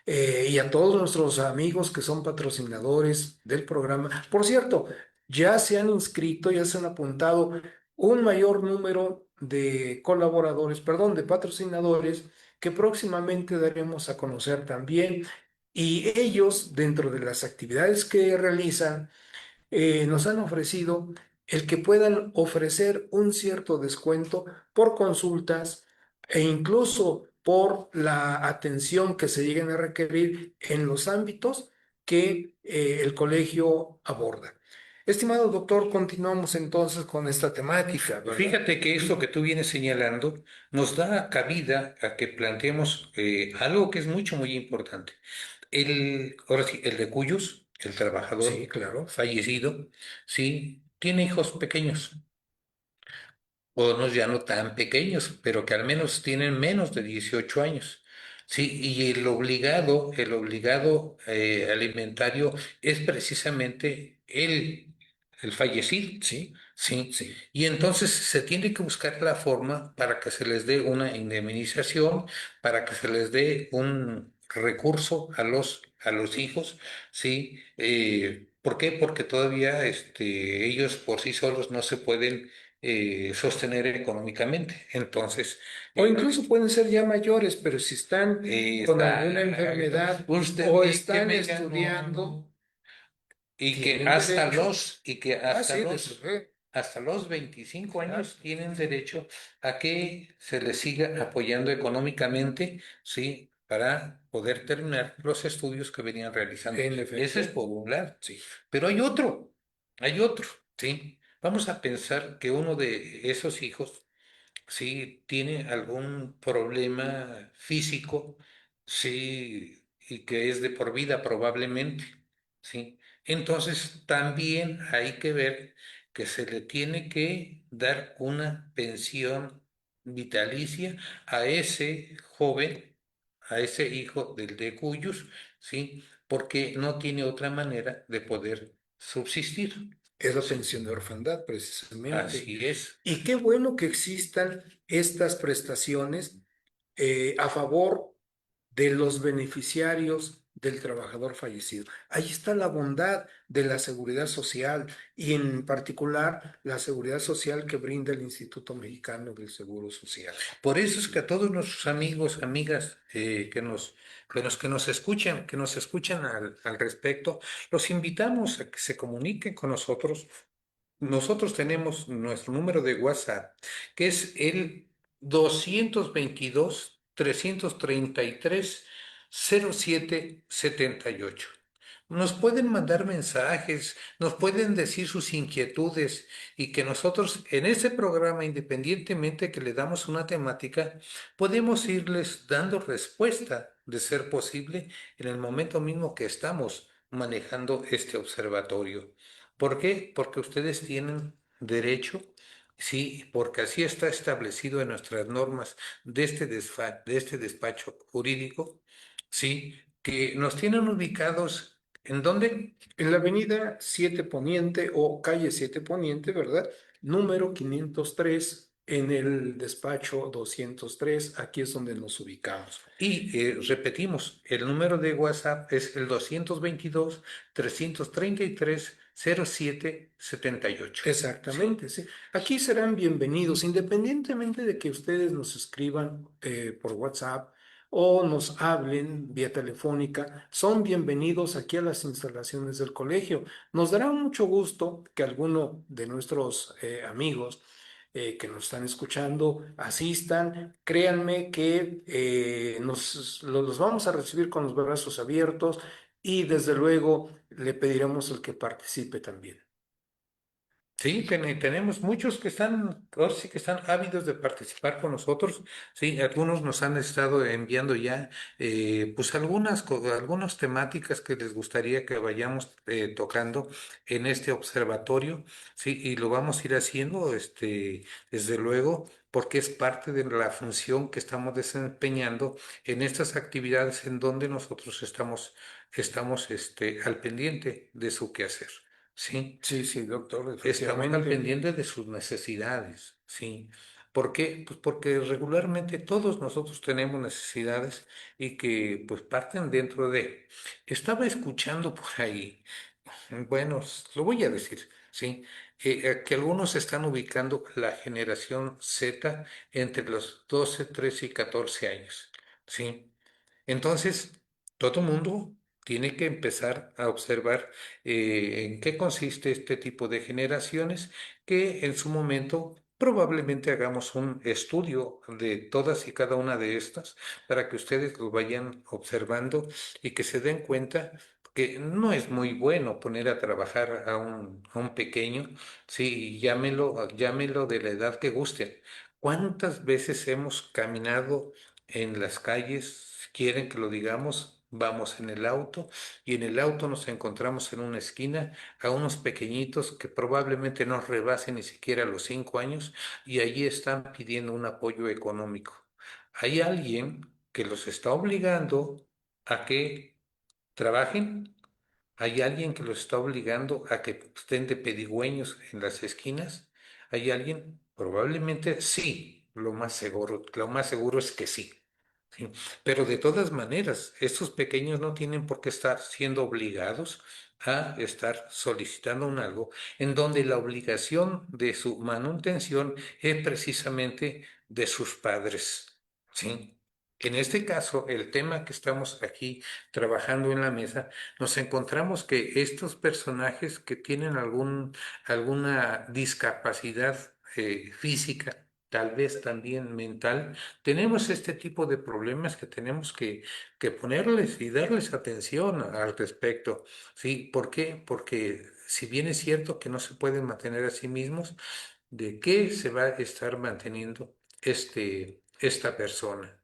Y a todos nuestros amigos que son patrocinadores del programa. Por cierto, ya se han inscrito, ya se han apuntado un mayor número de colaboradores, perdón, de patrocinadores que próximamente daremos a conocer también. Y ellos, dentro de las actividades que realizan, nos han ofrecido el que puedan ofrecer un cierto descuento por consultas e incluso por la atención que se lleguen a requerir en los ámbitos que el colegio aborda. Estimado doctor, continuamos entonces con esta temática, ¿verdad? Fíjate que esto que tú vienes señalando nos da cabida a que planteemos algo que es mucho, muy importante. Ahora sí, el de Cuyos, el trabajador Sí, claro. fallecido, sí, tiene hijos pequeños, o no ya no tan pequeños, pero que al menos tienen menos de 18 años. Sí, y el obligado alimentario es precisamente el fallecido. Sí, Sí, sí. y entonces se tiene que buscar la forma para que se les dé una indemnización, para que se les dé un recurso a los hijos, ¿sí? ¿Por qué? Porque todavía ellos por sí solos no se pueden sostener económicamente. Entonces, O incluso pueden ser ya mayores, pero si están con alguna enfermedad usted o ve que están me ganó. estudiando, Y que tienen hasta derecho. los, y que Ah, hasta sí, los, hasta los 25 claro. años tienen derecho a que se les siga apoyando económicamente, ¿sí? Para poder terminar los estudios que venían realizando. En Ese es efecto, por un lado. sí. Pero hay otro, ¿sí? Vamos a pensar que uno de esos hijos, sí, tiene algún problema físico, sí, y que es de por vida probablemente, sí. Entonces también hay que ver que se le tiene que dar una pensión vitalicia a ese joven, a ese hijo del de Cuyos, sí, porque no tiene otra manera de poder subsistir. Es la pensión de orfandad, precisamente. Así es. Y qué bueno que existan estas prestaciones a favor de los beneficiarios del trabajador fallecido. Ahí está la bondad de la seguridad social y en particular la seguridad social que brinda el Instituto Mexicano del Seguro Social. Por eso es que a todos nuestros amigos, amigas que nos escuchan al respecto, los invitamos a que se comuniquen con nosotros. Nosotros tenemos nuestro número de WhatsApp, que es el 222-333-0778. Nos pueden mandar mensajes, nos pueden decir sus inquietudes y que nosotros en este programa, independientemente que le damos una temática, podemos irles dando respuesta, de ser posible, en el momento mismo que estamos manejando este observatorio. ¿Por qué? Porque ustedes tienen derecho, sí, porque así está establecido en nuestras normas de este despacho jurídico, sí, que nos tienen ubicados. ¿En dónde? En la avenida 7 Poniente o calle 7 Poniente, ¿verdad? Número 503 en el despacho 203. Aquí es donde nos ubicamos. Y repetimos, el número de WhatsApp es el 222-333-0778. Exactamente, sí. Aquí serán bienvenidos, independientemente de que ustedes nos escriban por WhatsApp o nos hablen vía telefónica, son bienvenidos aquí a las instalaciones del colegio. Nos dará mucho gusto que alguno de nuestros amigos que nos están escuchando asistan. Créanme que los vamos a recibir con los brazos abiertos y desde luego le pediremos el que participe también. Sí, tenemos muchos que están, ahora sí que están ávidos de participar con nosotros. Sí, algunos nos han estado enviando ya, pues algunas temáticas que les gustaría que vayamos tocando en este observatorio. Sí, y lo vamos a ir haciendo, desde luego, porque es parte de la función que estamos desempeñando en estas actividades en donde nosotros estamos, al pendiente de su quehacer. Sí. Sí, sí, doctor, Estamos al efectivamente. pendiente de sus necesidades, ¿sí? ¿Por qué? Pues porque regularmente todos nosotros tenemos necesidades y que pues parten dentro de... Estaba escuchando por ahí, bueno, lo voy a decir, ¿sí? Que algunos están ubicando la generación Z entre los 12, 13 y 14 años, ¿sí? Entonces, todo mundo tiene que empezar a observar en qué consiste este tipo de generaciones, que en su momento probablemente hagamos un estudio de todas y cada una de estas para que ustedes lo vayan observando y que se den cuenta que no es muy bueno poner a trabajar a un pequeño, sí, llámelo de la edad que gusten. ¿Cuántas veces hemos caminado en las calles? Si quieren que lo digamos, vamos en el auto y en el auto nos encontramos en una esquina a unos pequeñitos que probablemente no rebasen ni siquiera los 5 años y allí están pidiendo un apoyo económico. Hay alguien que los está obligando a que trabajen. Hay alguien que los está obligando a que estén de pedigüeños en las esquinas. Hay alguien, probablemente sí, lo más seguro es que sí. Sí. Pero de todas maneras, estos pequeños no tienen por qué estar siendo obligados a estar solicitando un algo en donde la obligación de su manutención es precisamente de sus padres. ¿Sí? En este caso, el tema que estamos aquí trabajando en la mesa, nos encontramos que estos personajes que tienen alguna discapacidad física, tal vez también mental, tenemos este tipo de problemas que tenemos que ponerles y darles atención al respecto. ¿Sí? ¿Por qué? Porque si bien es cierto que no se pueden mantener a sí mismos, ¿de qué se va a estar manteniendo esta persona?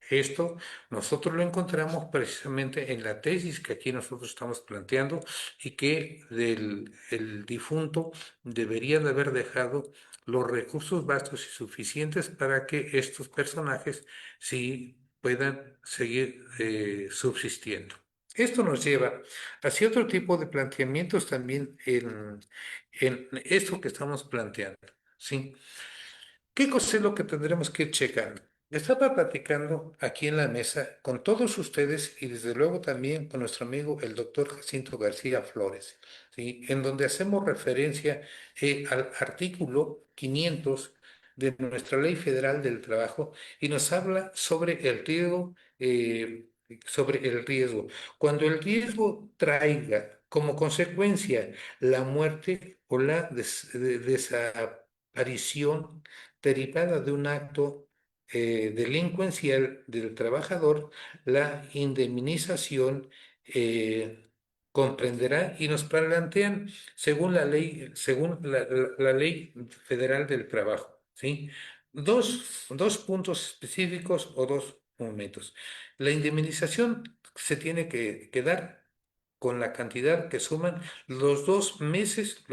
Esto nosotros lo encontramos precisamente en la tesis que aquí nosotros estamos planteando y que el difunto debería de haber dejado los recursos vastos y suficientes para que estos personajes sí puedan seguir subsistiendo. Esto nos lleva hacia otro tipo de planteamientos también en esto que estamos planteando, ¿sí? ¿Qué cosa es lo que tendremos que ir checando? Estaba platicando aquí en la mesa con todos ustedes y desde luego también con nuestro amigo el doctor Jacinto García Flores, ¿sí? En donde hacemos referencia al artículo 500 de nuestra Ley Federal del Trabajo y nos habla sobre el riesgo. Cuando el riesgo traiga como consecuencia la muerte o la desaparición derivada de un acto delincuencial del trabajador, la indemnización comprenderá y nos plantean según la Ley Federal del Trabajo, ¿sí? Dos puntos específicos o dos momentos. La indemnización se tiene que dar con la cantidad que suman los 2 meses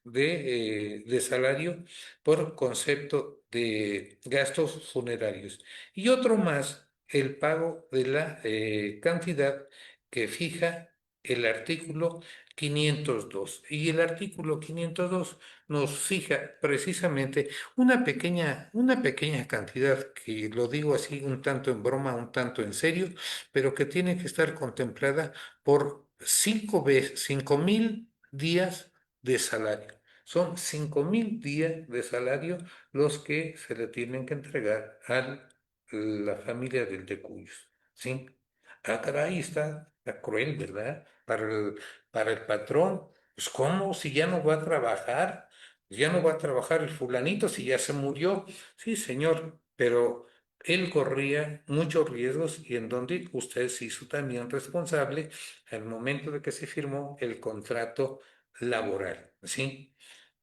de salario por concepto de gastos funerarios. Y otro más, el pago de la cantidad que fija el artículo 502. Y el artículo 502 nos fija precisamente una pequeña cantidad, que lo digo así un tanto en broma, un tanto en serio, pero que tiene que estar contemplada por 5,000 días de salario. Son 5,000 días de salario los que se le tienen que entregar a la familia del de Cuyos, ¿sí? Ah, caray, está cruel, ¿verdad? Para el patrón, pues ¿cómo? Si ya no va a trabajar, ya no va a trabajar el fulanito, si ya se murió. Sí, señor, pero él corría muchos riesgos y en donde usted se hizo también responsable al momento de que se firmó el contrato laboral, ¿sí?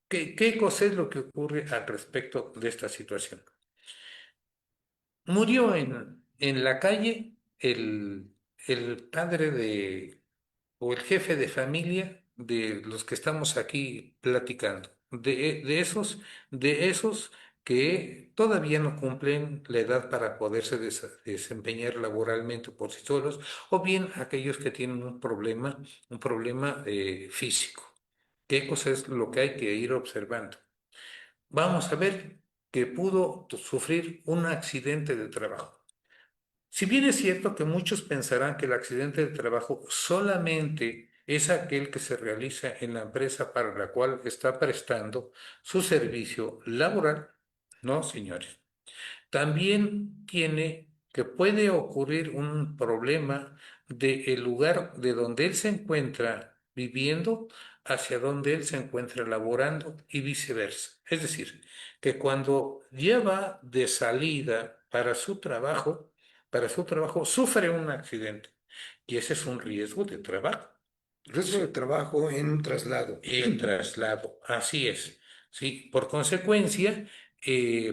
¿Qué cosa es lo que ocurre al respecto de esta situación? Murió en la calle el padre o el jefe de familia de los que estamos aquí platicando, de esos que todavía no cumplen la edad para poderse desempeñar laboralmente por sí solos, o bien aquellos que tienen un problema físico. ¿Qué cosa es lo que hay que ir observando? Vamos a ver que pudo sufrir un accidente de trabajo. Si bien es cierto que muchos pensarán que el accidente de trabajo solamente es aquel que se realiza en la empresa para la cual está prestando su servicio laboral, no, señores. También tiene que puede ocurrir un problema del lugar de donde él se encuentra viviendo hacia donde él se encuentra laborando y viceversa. Es decir, que cuando lleva de salida para su trabajo sufre un accidente y ese es un riesgo de trabajo. Riesgo de trabajo en traslado. El traslado, así es. Sí, por consecuencia,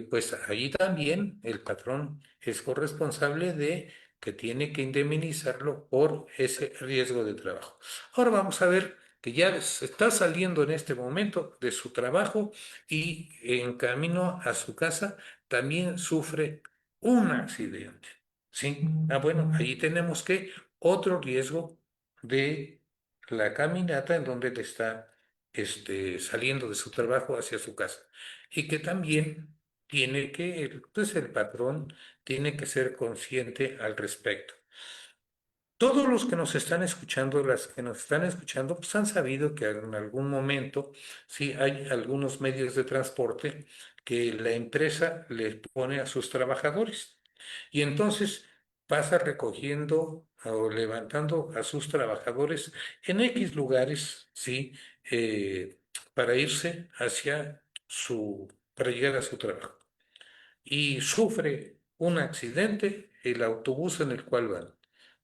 pues allí también el patrón es corresponsable de que tiene que indemnizarlo por ese riesgo de trabajo. Ahora vamos a ver que ya se está saliendo en este momento de su trabajo y en camino a su casa también sufre un accidente. Sí, bueno, allí tenemos que otro riesgo de la caminata en donde él está saliendo de su trabajo hacia su casa. Y que también pues el patrón tiene que ser consciente al respecto. Todos los que nos están escuchando, las que nos están escuchando, pues han sabido que en algún momento sí hay algunos medios de transporte que la empresa les pone a sus trabajadores. Y entonces pasa recogiendo o levantando a sus trabajadores en X lugares, ¿sí? Eh, para irse para llegar a su trabajo. Y sufre un accidente el autobús en el cual van.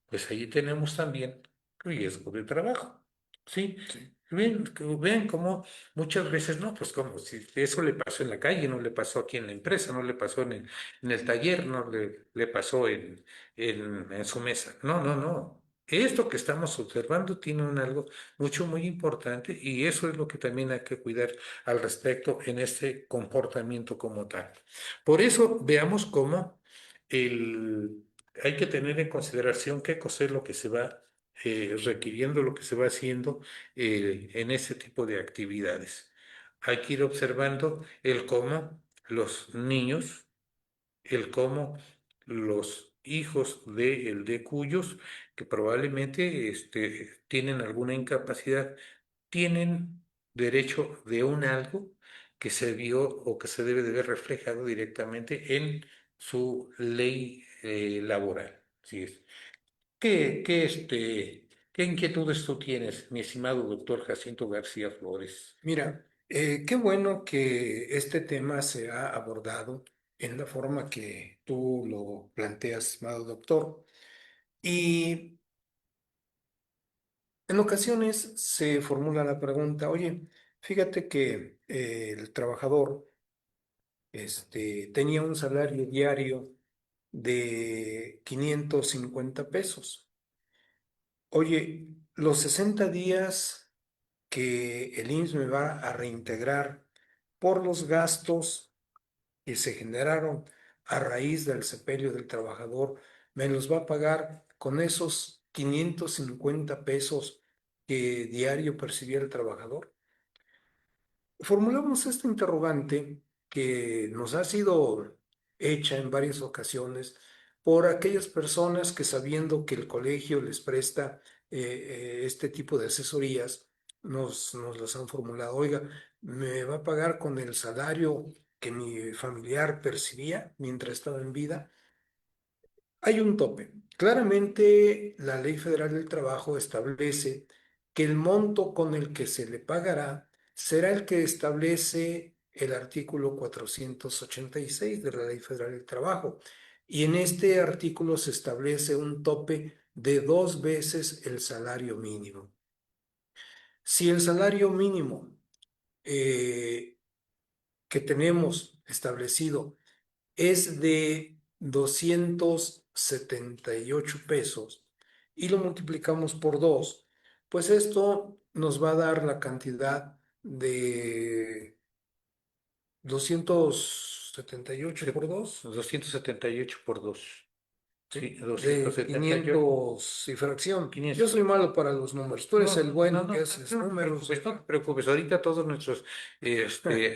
Pues allí tenemos también riesgo de trabajo, ¿sí? Sí. Vean cómo muchas veces, no, pues como si eso le pasó en la calle, no le pasó aquí en la empresa, no le pasó en el taller, no le pasó en su mesa. No, no, no. Esto que estamos observando tiene algo mucho, muy importante y eso es lo que también hay que cuidar al respecto en este comportamiento como tal. Por eso veamos cómo hay que tener en consideración qué cosa es lo que se va requiriendo, lo que se va haciendo en ese tipo de actividades. Hay que ir observando el cómo los niños, el cómo los hijos de el de cuyos, que probablemente tienen alguna incapacidad, tienen derecho de un algo que se vio o que se debe de ver reflejado directamente en su ley laboral. Así es. ¿Qué inquietudes tú tienes, mi estimado doctor Jacinto García Flores? Mira, qué bueno que este tema se ha abordado en la forma que tú lo planteas, estimado doctor. Y en ocasiones se formula la pregunta, oye, fíjate que el trabajador tenía un salario diario de 550 pesos. Oye, los 60 días que el IMSS me va a reintegrar por los gastos que se generaron a raíz del sepelio del trabajador, me los va a pagar con esos 550 pesos que diario percibía el trabajador? Formulamos esta interrogante que nos ha sido hecha en varias ocasiones por aquellas personas que, sabiendo que el colegio les presta este tipo de asesorías, nos las han formulado. Oiga, ¿me va a pagar con el salario que mi familiar percibía mientras estaba en vida? Hay un tope. Claramente, la Ley Federal del Trabajo establece que el monto con el que se le pagará será el que establece el artículo 486 de la Ley Federal del Trabajo. Y en este artículo se establece un tope de 2 veces el salario mínimo. Si el salario mínimo eh, que tenemos establecido es de 278 pesos y lo multiplicamos por 2, pues esto nos va a dar la cantidad de 278 por 2, 278 por 2. Sí, de 278. 500 y fracción. 500. Yo soy malo para los números, tú eres el bueno que No haces te números. preocupes, no te preocupes. Ahorita todos nuestros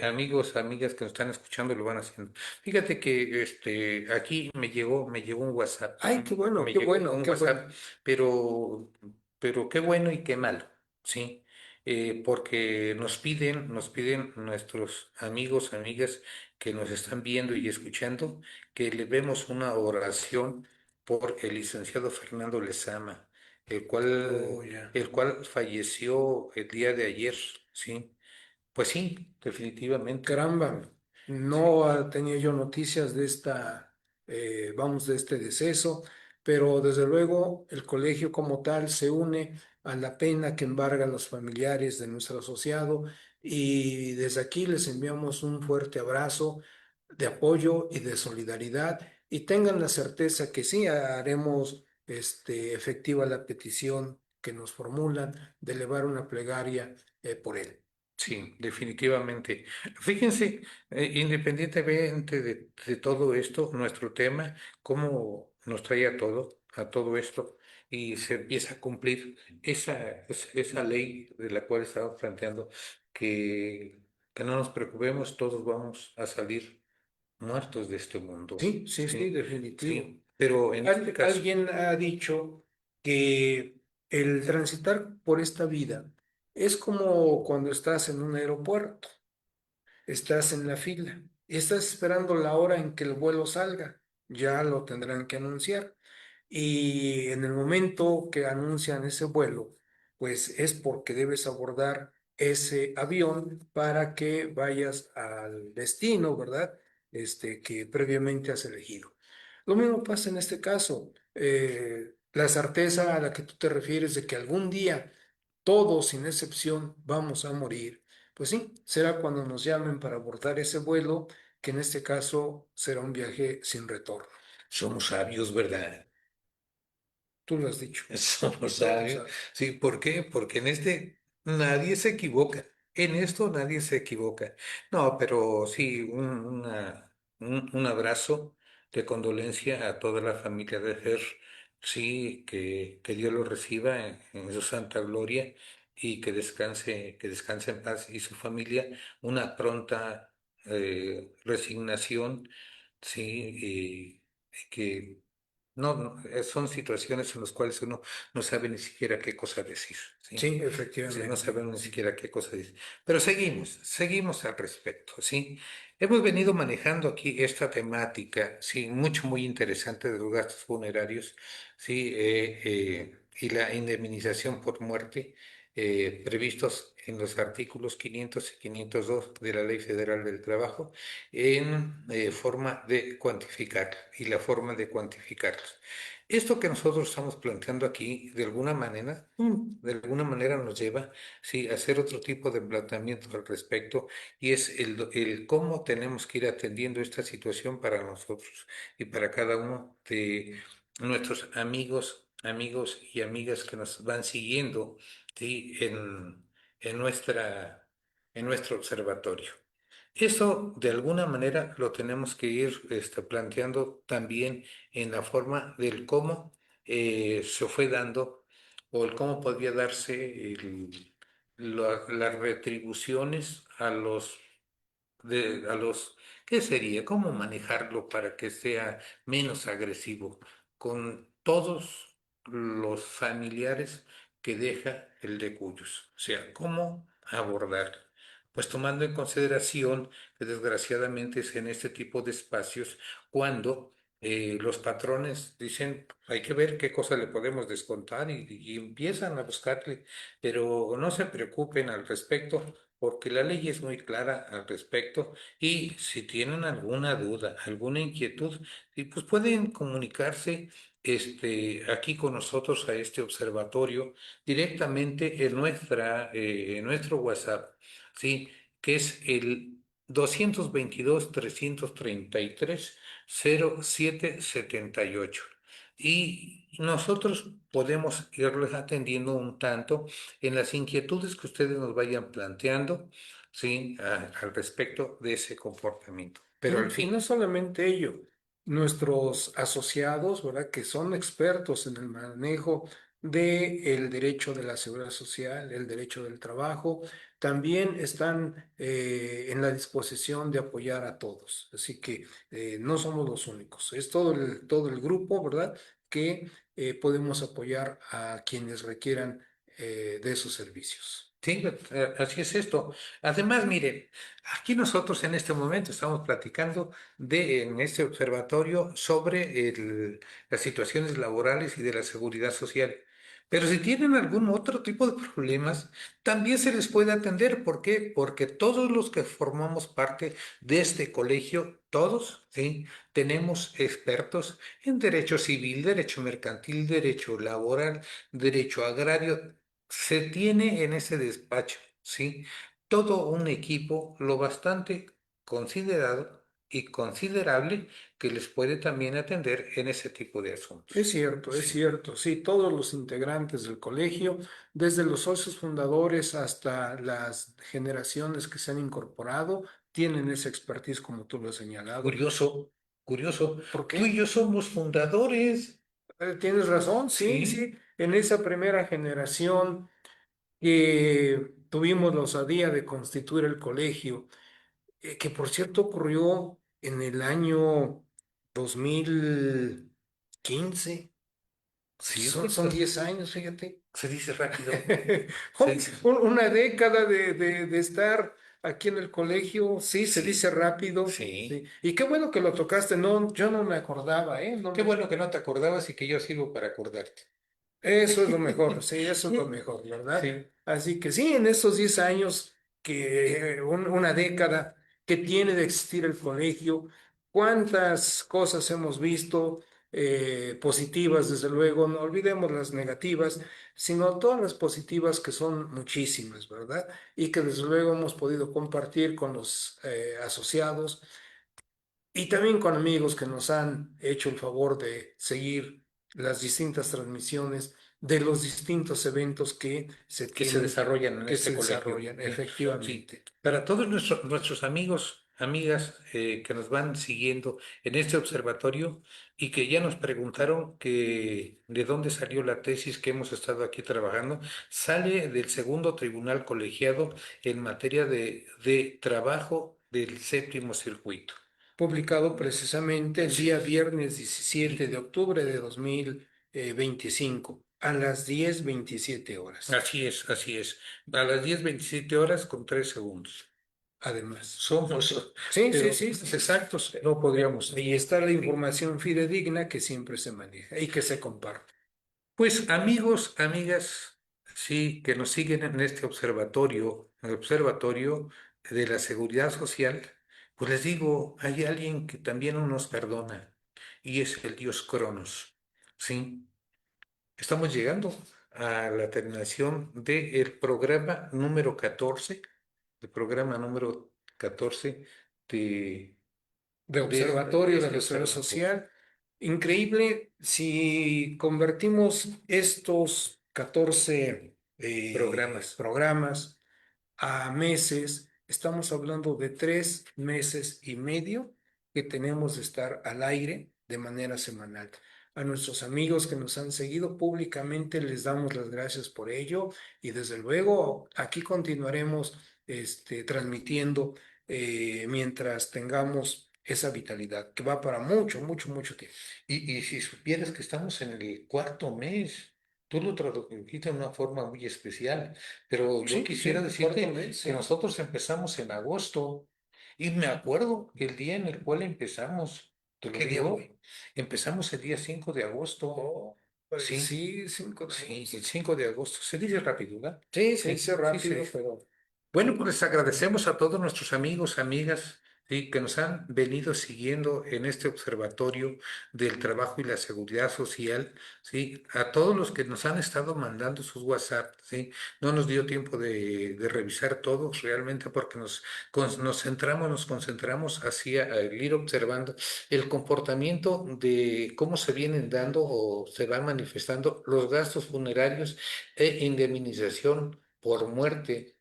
amigos, amigas que nos están escuchando lo van haciendo. Fíjate que aquí me llegó un WhatsApp. Ay, qué bueno, Me qué llegó bueno, un qué bueno. WhatsApp, pero qué bueno y qué malo, ¿sí? Porque nos piden nuestros amigos, amigas que nos están viendo y escuchando, que le vemos una oración por el licenciado Fernando Lezama, el cual Oh, ya. el cual falleció el día de ayer, ¿sí? Pues sí, definitivamente. Caramba, Sí, no tenía yo noticias de vamos, de este deceso, pero desde luego el colegio como tal se une a la pena que embargan los familiares de nuestro asociado y desde aquí les enviamos un fuerte abrazo de apoyo y de solidaridad y tengan la certeza que sí haremos efectiva la petición que nos formulan de elevar una plegaria por él. sí, definitivamente. Fíjense, independientemente de todo esto, nuestro tema, cómo nos trae a todo esto, y se empieza a cumplir esa ley de la cual estamos planteando, que, que no nos preocupemos, todos vamos a salir muertos de este mundo. Sí, sí, sí, Sí, definitivo. sí, pero en este caso, Alguien ha dicho que el transitar por esta vida es como cuando estás en un aeropuerto, estás en la fila y estás esperando la hora en que el vuelo salga, ya lo tendrán que anunciar. Y en el momento que anuncian ese vuelo, pues es porque debes abordar ese avión para que vayas al destino, ¿verdad? Que previamente has elegido. Lo mismo pasa en este caso. La certeza a la que tú te refieres de que algún día todos, sin excepción, vamos a morir, pues sí, será cuando nos llamen para abordar ese vuelo, que en este caso será un viaje sin retorno. somos sabios, ¿verdad? Tú lo has dicho. Somos Y todos lo sabios. saben. Sí, ¿por qué? Porque en nadie se equivoca. En esto nadie se equivoca. No, pero sí, un abrazo de condolencia a toda la familia de Fer. Sí, que Dios lo reciba en su santa gloria y que descanse en paz y su familia una pronta resignación, sí, y que son situaciones en las cuales uno no sabe ni siquiera qué cosa decir, ¿sí? Sí, Sí, no efectivamente. sabemos ni siquiera qué cosa decir. Pero seguimos al respecto, ¿sí? Hemos venido manejando aquí esta temática, sí, muy interesante de los gastos funerarios, sí, y la indemnización por muerte, previstos en los artículos 500 y 502 de la Ley Federal del Trabajo, en forma de cuantificar y la forma de cuantificarlos. Esto que nosotros estamos planteando aquí, de alguna manera nos lleva, sí, a hacer otro tipo de planteamiento al respecto, y es el cómo tenemos que ir atendiendo esta situación para nosotros y para cada uno de nuestros amigos y amigas que nos van siguiendo, sí, en nuestra, en nuestro observatorio. Eso de alguna manera lo tenemos que ir planteando también en la forma del cómo se fue dando o el cómo podría darse las retribuciones a los, ¿qué sería? ¿Cómo manejarlo para que sea menos agresivo con todos los familiares que deja el de cuyos? O sea, ¿cómo abordar? Pues tomando en consideración que desgraciadamente es en este tipo de espacios cuando los patrones dicen, hay que ver qué cosa le podemos descontar y empiezan a buscarle, pero no se preocupen al respecto porque la ley es muy clara al respecto y si tienen alguna duda, alguna inquietud, pues pueden comunicarse aquí con nosotros a este observatorio directamente en nuestro WhatsApp, ¿sí? Que es el 222-333-0778. Y nosotros podemos irles atendiendo un tanto en las inquietudes que ustedes nos vayan planteando, ¿sí? Al respecto de ese comportamiento. Pero al Y fin, no solamente ello, nuestros asociados, ¿verdad? Que son expertos en el manejo del derecho de la seguridad social, el derecho del trabajo, también están en la disposición de apoyar a todos. Así que no somos los únicos, es todo el grupo, ¿verdad? Que podemos apoyar a quienes requieran de esos servicios. sí, así es esto. Además, miren, aquí nosotros en este momento estamos platicando en este observatorio sobre las situaciones laborales y de la seguridad social. Pero si tienen algún otro tipo de problemas, también se les puede atender. ¿Por qué? Porque todos los que formamos parte de este colegio, todos, ¿sí? Tenemos expertos en derecho civil, derecho mercantil, derecho laboral, derecho agrario. Se tiene en ese despacho, ¿sí? Todo un equipo lo bastante considerado y considerable que les puede también atender en ese tipo de asuntos. Es Sí. cierto, sí, todos los integrantes del colegio, desde los socios fundadores hasta las generaciones que se han incorporado, tienen esa expertise como tú lo has señalado. Curioso, curioso. ¿Por Tú y qué? yo somos fundadores, Tienes razón, sí, ¿sí? sí, en esa primera generación que tuvimos la osadía de constituir el colegio, que por cierto ocurrió en el año 2015. Sí, Son 10 años, fíjate. se dice rápido. Se Uy, dice, una década de estar aquí en el colegio, sí, se sí, dice rápido, sí. sí. Y qué bueno que lo tocaste, no, yo no me acordaba, ¿eh? Qué bueno que no te acordabas y que yo sirvo para acordarte. Eso es lo mejor, sí, eso es lo mejor, ¿verdad? Sí. Así que sí, en estos 10 años, una década que tiene de existir el colegio, cuántas cosas hemos visto, positivas, desde luego, no olvidemos las negativas, sino todas las positivas que son muchísimas, ¿verdad? Y que desde luego hemos podido compartir con los asociados y también con amigos que nos han hecho el favor de seguir las distintas transmisiones de los distintos eventos que se Que se tienen, desarrollan en que este se colegio. desarrollan, Sí, sí. efectivamente. Para todos nuestros amigos, amigas que nos van siguiendo en este observatorio y que ya nos preguntaron que de dónde salió la tesis que hemos estado aquí trabajando, sale del segundo tribunal colegiado en materia de trabajo del séptimo circuito. Publicado precisamente el Sí. día viernes 17 de octubre de 2025 a las 10:27 horas. Así es, así es. A las 10:27 horas con 3 segundos. Además. Somos, Sí, sí, pero sí, sí. exactos, no podríamos. Ahí está la información fidedigna que siempre se maneja y que se comparte. Pues amigos, amigas, sí, que nos siguen en este observatorio, el observatorio de la seguridad social, pues les digo, hay alguien que también no nos perdona y es el dios Cronos, ¿sí? Estamos llegando a la terminación del programa número 14, el programa número 14 de, De de observatorio de este la seguridad observatorio. social. Increíble si convertimos estos 14 Programas. programas a meses, estamos hablando de 3 meses y medio que tenemos de estar al aire de manera semanal. a nuestros amigos que nos han seguido públicamente, les damos las gracias por ello y desde luego aquí continuaremos transmitiendo mientras tengamos esa vitalidad que va para mucho, mucho, mucho tiempo. Y si supieras que estamos en el cuarto mes, tú lo tradujiste de una forma muy especial, pero yo Sí, quisiera sí, decirte cuarto mes, sí. que nosotros empezamos en agosto y me acuerdo el día en el cual empezamos, te lo ¿Qué día digo, fue? empezamos el día 5 de agosto. Oh, pues Sí, sí, 5 de sí, agosto. el 5 de agosto. Se dice rápido, ¿verdad? Sí, se Sí, dice sí, rápido, sí. pero Bueno, pues les agradecemos a todos nuestros amigos, amigas, sí, que nos han venido siguiendo en este observatorio del trabajo y la seguridad social, sí, a todos los que nos han estado mandando sus WhatsApp, sí, no nos dio tiempo de revisar todos realmente porque nos centramos, nos concentramos hacia el ir observando el comportamiento de cómo se vienen dando o se van manifestando los gastos funerarios e indemnización por muerte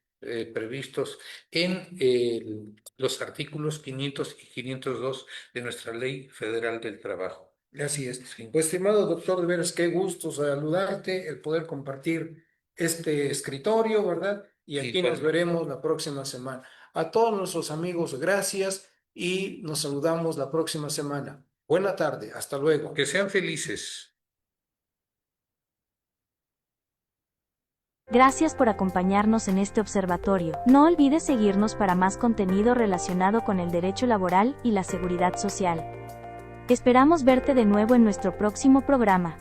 previstos en los artículos 500 y 502 de nuestra Ley Federal del Trabajo. así es. Sí. Pues, estimado doctor, de veras, qué gusto saludarte, el poder compartir este escritorio, ¿verdad? Y aquí nos Igualmente. veremos la próxima semana. A todos nuestros amigos, gracias y nos saludamos la próxima semana. Buena tarde, hasta luego. Que sean felices. Gracias por acompañarnos en este observatorio. No olvides seguirnos para más contenido relacionado con el derecho laboral y la seguridad social. Esperamos verte de nuevo en nuestro próximo programa.